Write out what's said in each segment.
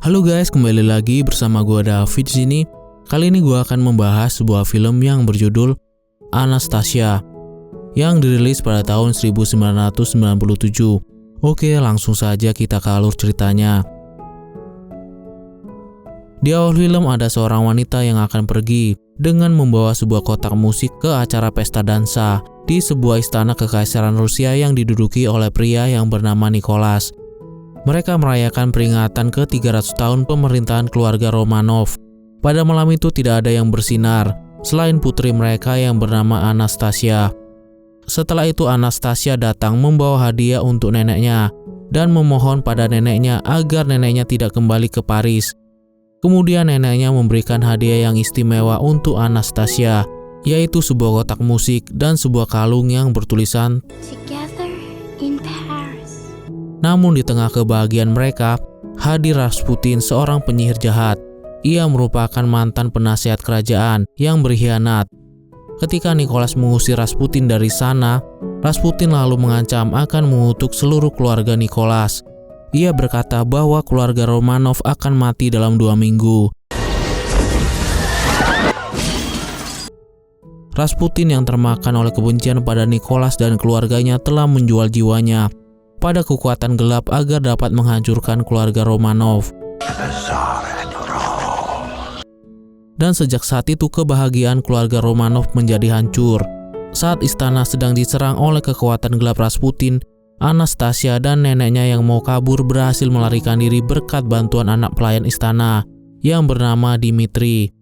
Halo guys, kembali lagi bersama gue David di sini. Kali ini gue akan membahas sebuah film yang berjudul Anastasia yang dirilis pada tahun 1997. Oke, langsung saja kita ke alur ceritanya. Di awal film ada seorang wanita yang akan pergi dengan membawa sebuah kotak musik ke acara pesta dansa di sebuah istana kekaisaran Rusia yang diduduki oleh pria yang bernama Nicholas. Mereka merayakan peringatan ke-300 tahun pemerintahan keluarga Romanov. Pada malam itu tidak ada yang bersinar, selain putri mereka yang bernama Anastasia. Setelah itu Anastasia datang membawa hadiah untuk neneknya dan memohon pada neneknya agar neneknya tidak kembali ke Paris. Kemudian neneknya memberikan hadiah yang istimewa untuk Anastasia, yaitu sebuah kotak musik dan sebuah kalung yang bertulisan Together in Paris. Namun di tengah kebahagiaan mereka, hadir Rasputin, seorang penyihir jahat. Ia merupakan mantan penasihat kerajaan yang berkhianat. Ketika Nicholas mengusir Rasputin dari sana, Rasputin lalu mengancam akan mengutuk seluruh keluarga Nicholas. Ia berkata bahwa keluarga Romanov akan mati dalam 2 minggu. Rasputin yang termakan oleh kebencian pada Nicholas dan keluarganya telah menjual jiwanya pada kekuatan gelap agar dapat menghancurkan keluarga Romanov. Dan sejak saat itu kebahagiaan keluarga Romanov menjadi hancur. Saat istana sedang diserang oleh kekuatan gelap Rasputin, Anastasia dan neneknya yang mau kabur berhasil melarikan diri berkat bantuan anak pelayan istana yang bernama Dimitri.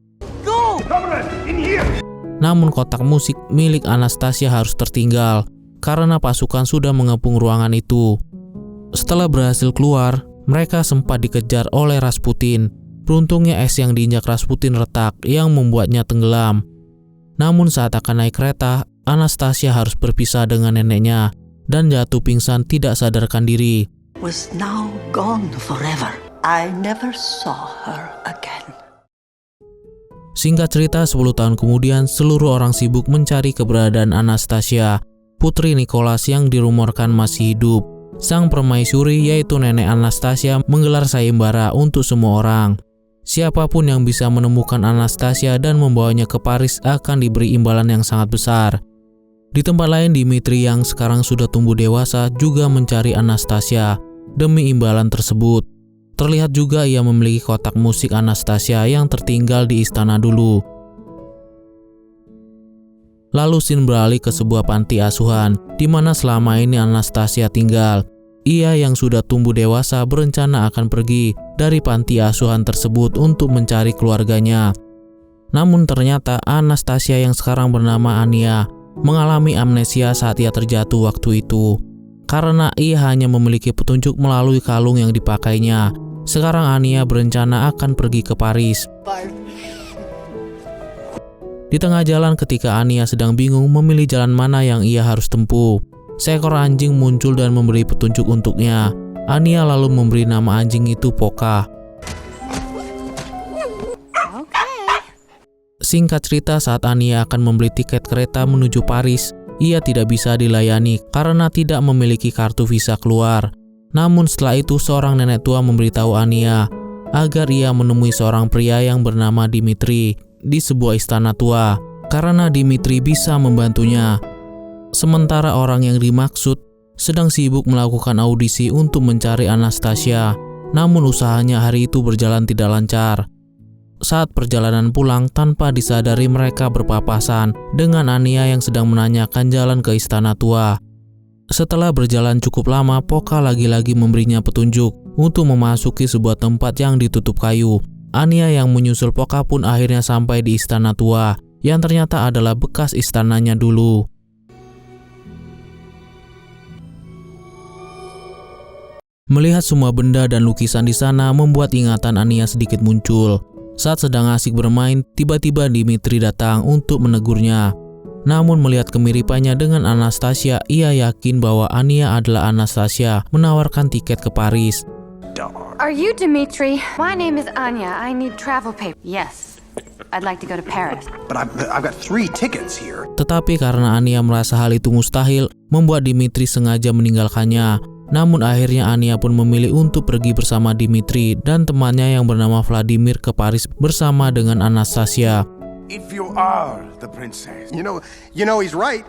Namun kotak musik milik Anastasia harus tertinggal karena pasukan sudah mengepung ruangan itu. Setelah berhasil keluar, mereka sempat dikejar oleh Rasputin. Beruntungnya es yang diinjak Rasputin retak yang membuatnya tenggelam. Namun saat akan naik kereta, Anastasia harus berpisah dengan neneknya dan jatuh pingsan tidak sadarkan diri. Was now gone forever. I never saw her again. Singkat cerita, 10 tahun kemudian seluruh orang sibuk mencari keberadaan Anastasia, putri Nicholas yang dirumorkan masih hidup. Sang permaisuri yaitu nenek Anastasia menggelar sayembara untuk semua orang. Siapapun yang bisa menemukan Anastasia dan membawanya ke Paris akan diberi imbalan yang sangat besar. Di tempat lain, Dimitri yang sekarang sudah tumbuh dewasa juga mencari Anastasia demi imbalan tersebut. Terlihat juga ia memiliki kotak musik Anastasia yang tertinggal di istana dulu. Lalu scene beralih ke sebuah panti asuhan, di mana selama ini Anastasia tinggal. Ia yang sudah tumbuh dewasa berencana akan pergi dari panti asuhan tersebut untuk mencari keluarganya. Namun ternyata Anastasia yang sekarang bernama Anya mengalami amnesia saat ia terjatuh waktu itu. Karena ia hanya memiliki petunjuk melalui kalung yang dipakainya. Sekarang Anya berencana akan pergi ke Paris. Di tengah jalan ketika Anya sedang bingung memilih jalan mana yang ia harus tempuh, seekor anjing muncul dan memberi petunjuk untuknya. Anya lalu memberi nama anjing itu Poka. Singkat cerita, saat Anya akan membeli tiket kereta menuju Paris, ia tidak bisa dilayani karena tidak memiliki kartu visa keluar. Namun setelah itu seorang nenek tua memberitahu Anya agar ia menemui seorang pria yang bernama Dimitri di sebuah istana tua, karena Dimitri bisa membantunya. Sementara orang yang dimaksud sedang sibuk melakukan audisi untuk mencari Anastasia, namun usahanya hari itu berjalan tidak lancar. Saat perjalanan pulang, tanpa disadari mereka berpapasan dengan Anya yang sedang menanyakan jalan ke istana tua. Setelah berjalan cukup lama, Poka lagi-lagi memberinya petunjuk untuk memasuki sebuah tempat yang ditutup kayu. Anya yang menyusul Poka pun akhirnya sampai di istana tua, yang ternyata adalah bekas istananya dulu. Melihat semua benda dan lukisan di sana membuat ingatan Anya sedikit muncul. Saat sedang asik bermain, tiba-tiba Dimitri datang untuk menegurnya. Namun melihat kemiripannya dengan Anastasia, ia yakin bahwa Anya adalah Anastasia menawarkan tiket ke Paris. Are you Dimitri? My name is Anya. I need travel paper. Yes. I'd like to go to Paris. But I've got 3 tickets here. Tetapi karena Anya merasa hal itu mustahil, membuat Dimitri sengaja meninggalkannya. Namun akhirnya Anya pun memilih untuk pergi bersama Dimitri dan temannya yang bernama Vladimir ke Paris bersama dengan Anastasia. If you are the princess, you know he's right.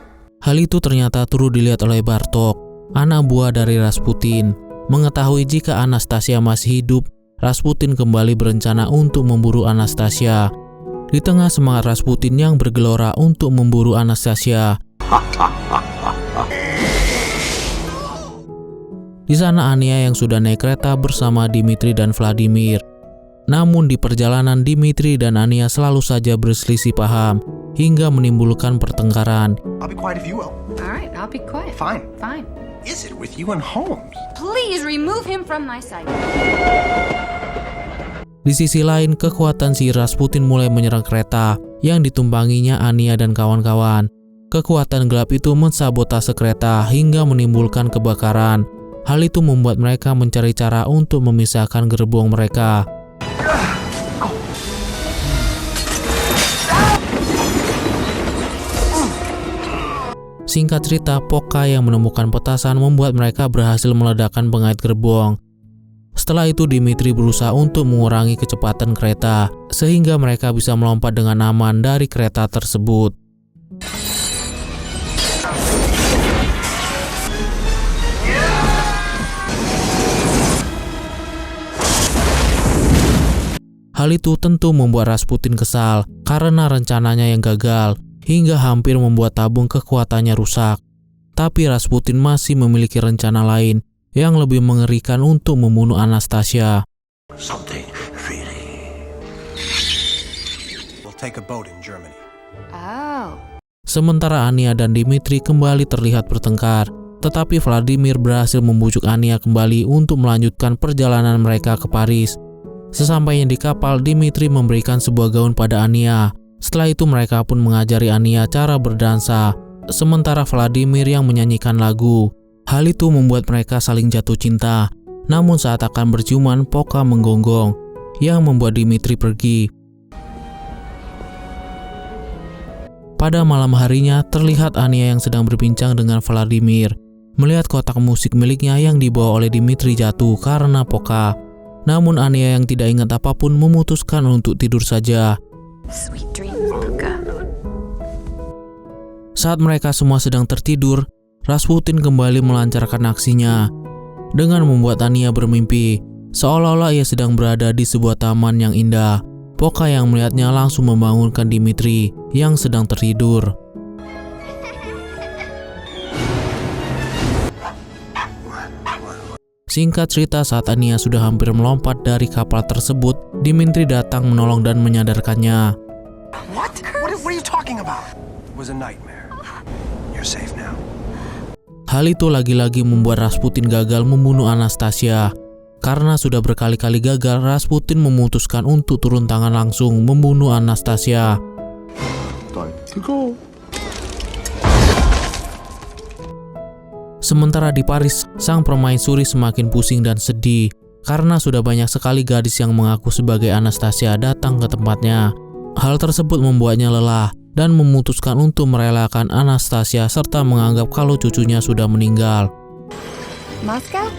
Hal itu ternyata turut dilihat oleh Bartok, anak buah dari Rasputin. Mengetahui jika Anastasia masih hidup, Rasputin kembali berencana untuk memburu Anastasia. Di tengah semangat Rasputin yang bergelora untuk memburu Anastasia, di sana Anya yang sudah naik kereta bersama Dimitri dan Vladimir. Namun di perjalanan Dimitri dan Anya selalu saja berselisih paham hingga menimbulkan pertengkaran. I'll be quiet if you will. All right, I'll be quiet. Fine. Fine. Is it with you and Holmes? Please remove him from my sight. Di sisi lain, kekuatan si Rasputin mulai menyerang kereta yang ditumpanginya Anya dan kawan-kawan. Kekuatan gelap itu mensabotase kereta hingga menimbulkan kebakaran. Hal itu membuat mereka mencari cara untuk memisahkan gerbong mereka. Singkat cerita, Poka yang menemukan petasan membuat mereka berhasil meledakkan pengait gerbong. Setelah itu Dimitri berusaha untuk mengurangi kecepatan kereta, sehingga mereka bisa melompat dengan aman dari kereta tersebut. Hal itu tentu membuat Rasputin kesal karena rencananya yang gagal, hingga hampir membuat tabung kekuatannya rusak. Tapi Rasputin masih memiliki rencana lain yang lebih mengerikan untuk membunuh Anastasia. Something really. We'll take a boat in Germany. Oh. Sementara Anya dan Dimitri kembali terlihat bertengkar, tetapi Vladimir berhasil membujuk Anya kembali untuk melanjutkan perjalanan mereka ke Paris. Sesampainya di kapal, Dimitri memberikan sebuah gaun pada Anya. Setelah itu mereka pun mengajari Anya cara berdansa, sementara Vladimir yang menyanyikan lagu. Hal itu membuat mereka saling jatuh cinta. Namun saat akan berciuman, Poka menggonggong, yang membuat Dimitri pergi. Pada malam harinya, terlihat Anya yang sedang berbincang dengan Vladimir, melihat kotak musik miliknya yang dibawa oleh Dimitri jatuh karena Poka. Namun Anya yang tidak ingat apapun memutuskan untuk tidur saja. Sweet dreams, Poka. Saat mereka semua sedang tertidur, Rasputin kembali melancarkan aksinya dengan membuat Anya bermimpi, seolah-olah ia sedang berada di sebuah taman yang indah. Poka yang melihatnya langsung membangunkan Dimitri yang sedang tertidur. Singkat cerita, saat Anya sudah hampir melompat dari kapal tersebut, Dimitri datang menolong dan menyadarkannya. What? What are you talking about? It was a nightmare. You're safe now. Hal itu lagi-lagi membuat Rasputin gagal membunuh Anastasia. Karena sudah berkali-kali gagal, Rasputin memutuskan untuk turun tangan langsung membunuh Anastasia. Time to go. Sementara di Paris, sang permaisuri semakin pusing dan sedih karena sudah banyak sekali gadis yang mengaku sebagai Anastasia datang ke tempatnya. Hal tersebut membuatnya lelah dan memutuskan untuk merelakan Anastasia serta menganggap kalau cucunya sudah meninggal. Moscow?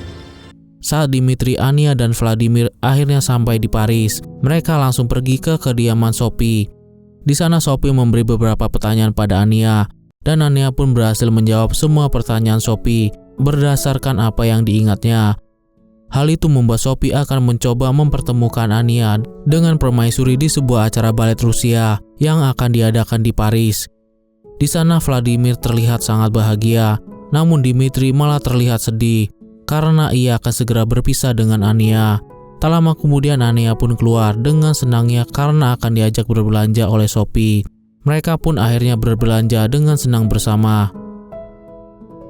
Saat Dimitri, Anya, dan Vladimir akhirnya sampai di Paris, mereka langsung pergi ke kediaman Sophie. Di sana Sophie memberi beberapa pertanyaan pada Anya, dan Anya pun berhasil menjawab semua pertanyaan Sophie berdasarkan apa yang diingatnya. Hal itu membuat Sophie akan mencoba mempertemukan Anya dengan permaisuri di sebuah acara balet Rusia yang akan diadakan di Paris. Di sana Vladimir terlihat sangat bahagia, namun Dimitri malah terlihat sedih karena ia akan segera berpisah dengan Anya. Tak lama kemudian Anya pun keluar dengan senangnya karena akan diajak berbelanja oleh Sophie. Mereka pun akhirnya berbelanja dengan senang bersama.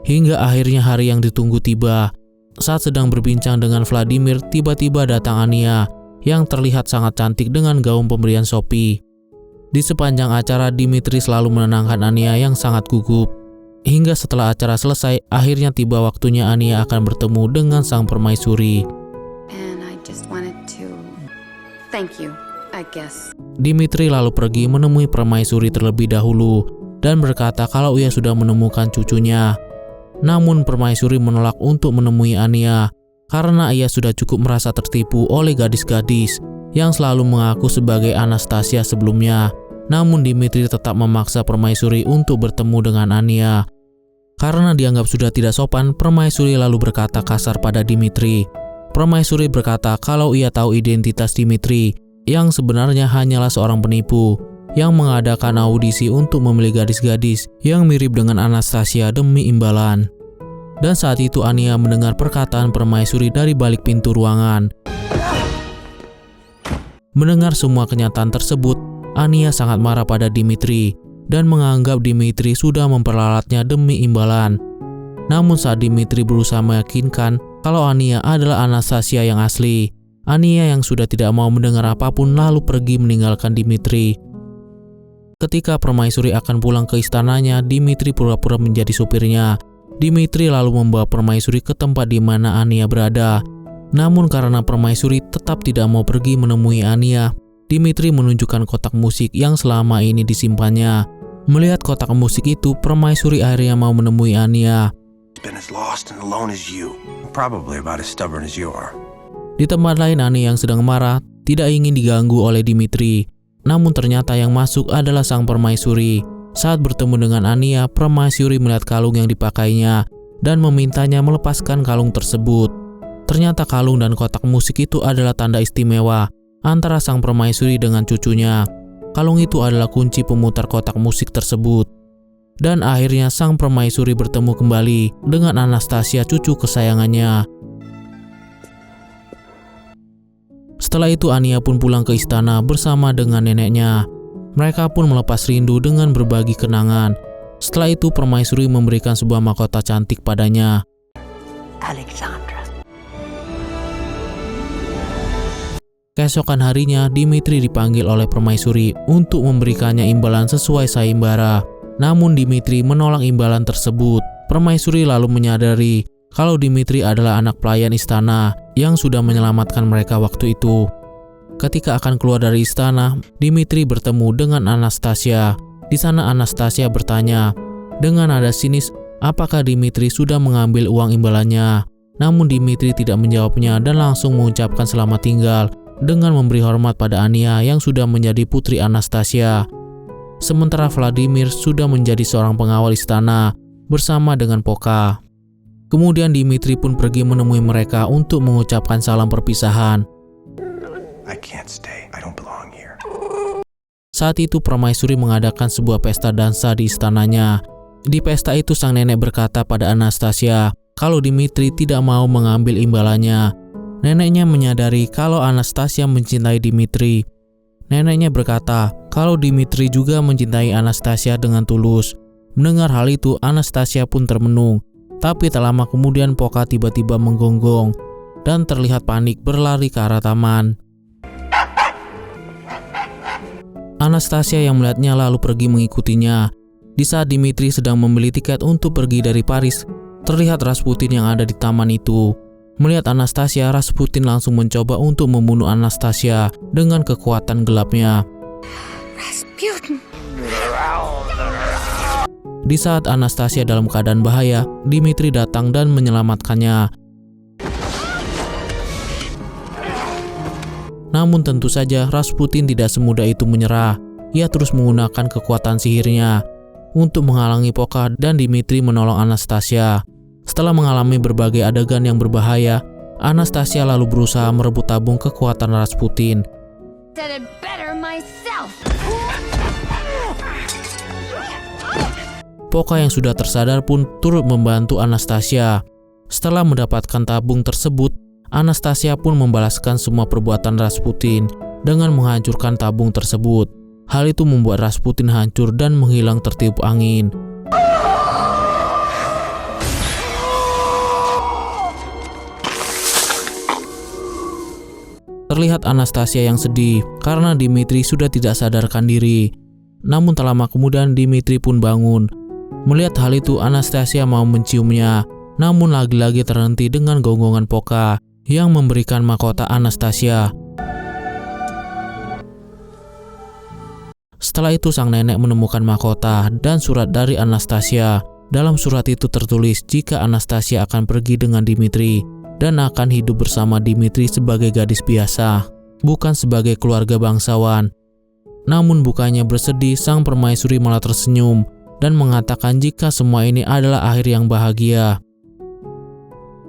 Hingga akhirnya hari yang ditunggu tiba. Saat sedang berbincang dengan Vladimir, tiba-tiba datang Anya yang terlihat sangat cantik dengan gaun pemberian Sophie. Di sepanjang acara, Dimitri selalu menenangkan Anya yang sangat gugup. Hingga setelah acara selesai, akhirnya tiba waktunya Anya akan bertemu dengan sang permaisuri. And I just wanted to thank you, I guess. Dimitri lalu pergi menemui permaisuri terlebih dahulu dan berkata kalau ia sudah menemukan cucunya. Namun permaisuri menolak untuk menemui Anya karena ia sudah cukup merasa tertipu oleh gadis-gadis yang selalu mengaku sebagai Anastasia sebelumnya. Namun Dimitri tetap memaksa permaisuri untuk bertemu dengan Anya. Karena dianggap sudah tidak sopan, permaisuri lalu berkata kasar pada Dimitri. Permaisuri berkata kalau ia tahu identitas Dimitri, yang sebenarnya hanyalah seorang penipu yang mengadakan audisi untuk memilih gadis-gadis yang mirip dengan Anastasia demi imbalan. Dan saat itu Anya mendengar perkataan permaisuri dari balik pintu ruangan. Mendengar semua kenyataan tersebut, Anya sangat marah pada Dimitri dan menganggap Dimitri sudah memperalatnya demi imbalan. Namun saat Dimitri berusaha meyakinkan kalau Anya adalah Anastasia yang asli, Anya yang sudah tidak mau mendengar apapun lalu pergi meninggalkan Dimitri. Ketika permaisuri akan pulang ke istananya, Dimitri pura-pura menjadi supirnya. Dimitri lalu membawa permaisuri ke tempat di mana Anya berada. Namun karena permaisuri tetap tidak mau pergi menemui Anya, Dimitri menunjukkan kotak musik yang selama ini disimpannya. Melihat kotak musik itu, permaisuri akhirnya mau menemui Anya. Been as lost and alone as you. Probably about as stubborn as you are. Di tempat lain, Anya yang sedang marah tidak ingin diganggu oleh Dimitri. Namun ternyata yang masuk adalah sang permaisuri. Saat bertemu dengan Anya, permaisuri melihat kalung yang dipakainya dan memintanya melepaskan kalung tersebut. Ternyata kalung dan kotak musik itu adalah tanda istimewa antara sang permaisuri dengan cucunya. Kalung itu adalah kunci pemutar kotak musik tersebut. Dan akhirnya sang permaisuri bertemu kembali dengan Anastasia, cucu kesayangannya. Setelah itu Anya pun pulang ke istana bersama dengan neneknya. Mereka pun melepas rindu dengan berbagi kenangan. Setelah itu permaisuri memberikan sebuah mahkota cantik padanya. Alexandra. Keesokan harinya, Dimitri dipanggil oleh permaisuri untuk memberikannya imbalan sesuai sayembara. Namun Dimitri menolak imbalan tersebut. Permaisuri lalu menyadari kalau Dimitri adalah anak pelayan istana yang sudah menyelamatkan mereka waktu itu. Ketika akan keluar dari istana, Dimitri bertemu dengan Anastasia. Di sana Anastasia bertanya dengan nada sinis apakah Dimitri sudah mengambil uang imbalannya. Namun Dimitri tidak menjawabnya dan langsung mengucapkan selamat tinggal dengan memberi hormat pada Anya yang sudah menjadi putri Anastasia. Sementara Vladimir sudah menjadi seorang pengawal istana bersama dengan Poka. Kemudian Dimitri pun pergi menemui mereka untuk mengucapkan salam perpisahan. I can't stay. I don't belong here. Saat itu permaisuri mengadakan sebuah pesta dansa di istananya. Di pesta itu sang nenek berkata pada Anastasia kalau Dimitri tidak mau mengambil imbalannya. Neneknya menyadari kalau Anastasia mencintai Dimitri. Neneknya berkata kalau Dimitri juga mencintai Anastasia dengan tulus. Mendengar hal itu, Anastasia pun termenung. Tapi tak lama kemudian Poka tiba-tiba menggonggong dan terlihat panik berlari ke arah taman. Anastasia yang melihatnya lalu pergi mengikutinya. Di saat Dimitri sedang membeli tiket untuk pergi dari Paris, terlihat Rasputin yang ada di taman itu. Melihat Anastasia, Rasputin langsung mencoba untuk membunuh Anastasia dengan kekuatan gelapnya. Rasputin. Di saat Anastasia dalam keadaan bahaya, Dimitri datang dan menyelamatkannya. Namun tentu saja Rasputin tidak semudah itu menyerah. Ia terus menggunakan kekuatan sihirnya untuk menghalangi Poka dan Dimitri menolong Anastasia. Setelah mengalami berbagai adegan yang berbahaya, Anastasia lalu berusaha merebut tabung kekuatan Rasputin. Poka yang sudah tersadar pun turut membantu Anastasia. Setelah mendapatkan tabung tersebut, Anastasia pun membalaskan semua perbuatan Rasputin dengan menghancurkan tabung tersebut. Hal itu membuat Rasputin hancur dan menghilang tertiup angin. Terlihat Anastasia yang sedih karena Dimitri sudah tidak sadarkan diri. Namun tak lama kemudian Dimitri pun bangun. Melihat hal itu, Anastasia mau menciumnya, namun lagi-lagi terhenti dengan gonggongan Poka yang memberikan mahkota Anastasia. Setelah itu sang nenek menemukan mahkota dan surat dari Anastasia. Dalam surat itu tertulis jika Anastasia akan pergi dengan Dimitri dan akan hidup bersama Dimitri sebagai gadis biasa, bukan sebagai keluarga bangsawan. Namun bukannya bersedih, sang permaisuri malah tersenyum dan mengatakan jika semua ini adalah akhir yang bahagia.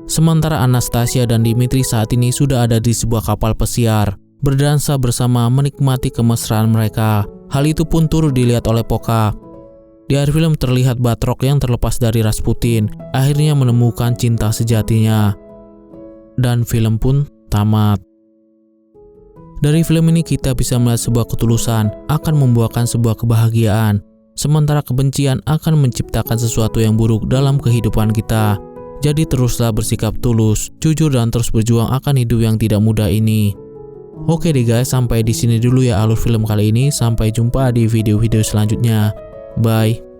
Sementara Anastasia dan Dimitri saat ini sudah ada di sebuah kapal pesiar, berdansa bersama menikmati kemesraan mereka. Hal itu pun turut dilihat oleh Poca. Di akhir film terlihat Batroc yang terlepas dari Rasputin akhirnya menemukan cinta sejatinya. Dan film pun tamat. Dari film ini kita bisa melihat sebuah ketulusan akan membuahkan sebuah kebahagiaan, sementara kebencian akan menciptakan sesuatu yang buruk dalam kehidupan kita. Jadi teruslah bersikap tulus, jujur dan terus berjuang akan hidup yang tidak mudah ini. Oke deh guys, sampai di sini dulu ya alur film kali ini. Sampai jumpa di video-video selanjutnya. Bye.